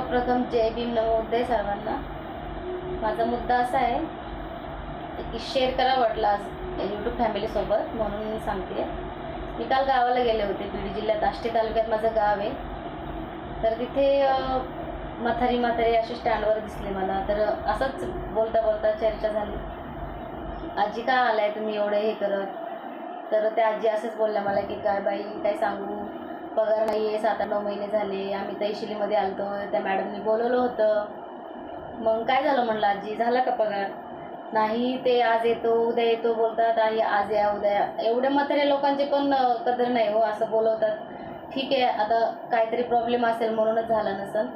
सर्वप्रथम जय भीम नमोदय सर्वांना। माझा मुद्दा असा आहे की शेअर करा वाटला यूट्यूब फॅमिलीसोबत, म्हणून मी सांगते। मी काल गावाला गेले होते, बीड जिल्ह्यात आष्टी तालुक्यात माझं गाव आहे। तर तिथे म्हातारी असे स्टँडवर दिसले मला। तर असंच बोलता बोलता चर्चा झाली, आजी का आलाय तुम्ही एवढे हे करत? तर त्या आजी असंच बोलल्या मला की काय बाई काय सांगू, पगार नाही आहे, 7-9 महिने झाले। आम्ही तहसीलमध्ये आलतो, त्या मॅडमनी बोलवलं होतं। मग काय झालं म्हणलं आजी, झाला का पगार? नाही, ते आज येतो उद्या येतो बोलतात, आई आज या उद्या या। एवढे म्हातारे लोकांचे पण कदर नाही हो, असं बोलवतात। ठीक आहे, आता काहीतरी प्रॉब्लेम असेल म्हणूनच झाला नसेल।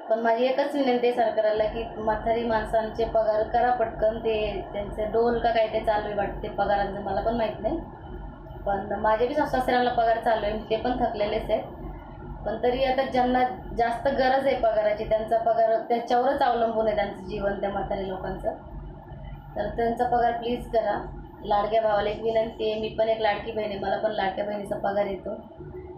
पण माझी एकच विनंती आहे सरकारला की म्हातारी माणसांचे पगार करा पटकन। ते त्यांचे डोल का काय ते चालू आहे वाटते पगारांचं, मला पण माहीत नाही। पण माझ्या बी सासऱ्यांना पगार चालू आहे, ते पण थकलेलेच आहेत। पण तरी आता ज्यांना जास्त गरज आहे पगाराची, त्यांचा पगार त्याच्यावरच अवलंबून आहे त्यांचं जीवन, त्या म्हातारी लोकांचं। तर त्यांचा पगार प्लीज करा। लाडक्या भावाला एक विनंती आहे, मी पण एक लाडकी बहीण आहे, मला पण लाडक्या बहिणीचा पगार येतो।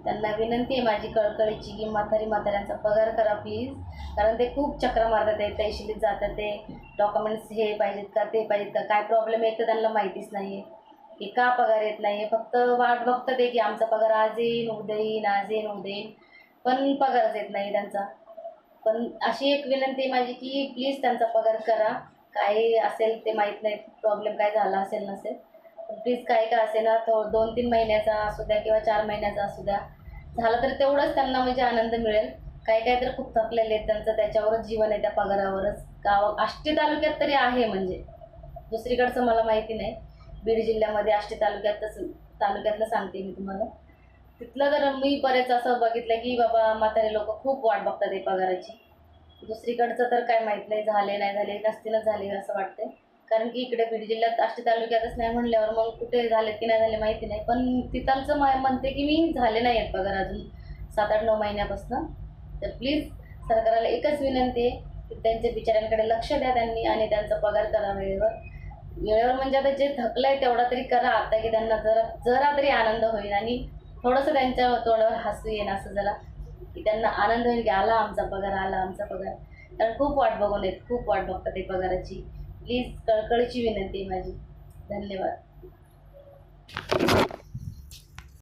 त्यांना विनंती आहे माझी कळकळीची की म्हाताऱ्यांचा पगार करा प्लीज। कारण ते खूप चक्रा मारतात, ते तहसीलीत जातात, ते डॉक्युमेंट्स हे पाहिजेत का ते पाहिजेत का, काय प्रॉब्लेम आहे तर त्यांना माहितीच नाही आहे की का पगार येत नाही आहे। फक्त वाट बघतात ते की आमचा पगार आज येईन उद्या येईन, आज येईन उद्या येईन, पण पगारच येत नाही त्यांचा। पण अशी एक विनंती आहे माझी की प्लीज त्यांचा पगार करा। काय असेल ते माहीत नाही, प्रॉब्लेम काय झाला असेल नसेल, पण प्लीज काय का असेल ना, तो 2-3 महिन्याचा असू द्या किंवा 4 महिन्याचा असू द्या, झालं तर तेवढंच त्यांना म्हणजे आनंद मिळेल। काही तर खूप थकलेले आहेत, त्यांचं त्याच्यावरच जीवन आहे, त्या पगारावरच। गाव आष्टी तालुक्यात तरी आहे, म्हणजे दुसरीकडचं मला माहिती नाही। बीड जिल्ह्यामध्ये आष्टी तालुक्यातलं सांगते मी तुम्हाला। तिथलं तर मी बरेच असं बघितलं की बाबा म्हातारे लोक खूप वाट बघतात आहे पगाराची। दुसरीकडचं तर काय माहीत नाही, झाले नाही झाले, नसतीनच झाले असं वाटते। कारण की इकडे बीड जिल्ह्यात आष्टी तालुक्यातच नाही म्हणल्यावर मग कुठे झाले की नाही झाले माहिती नाही। पण तिथलचं म्हणते की मी झाले नाही आहेत पगार अजून 7-8-9 महिन्यापासून। तर प्लीज सरकारला एकच विनंती आहे की त्यांच्या बिचाऱ्यांकडे लक्ष द्या त्यांनी, आणि त्यांचा पगार करा वेळेवर। वेळेवर म्हणजे आता जे थकलंय तेवढा तरी करा आता, की त्यांना जरा तरी आनंद होईल आणि थोडंसं त्यांच्या तोंडावर हसू येईल, असं जरा की त्यांना आनंद होईल की आला आमचा पगार, आला आमचा पगार। कारण खूप वाट बघून आहेत, खूप वाट बघतात ते पगाराची। प्लीज कळकळीची विनंती आहे माझी। धन्यवाद।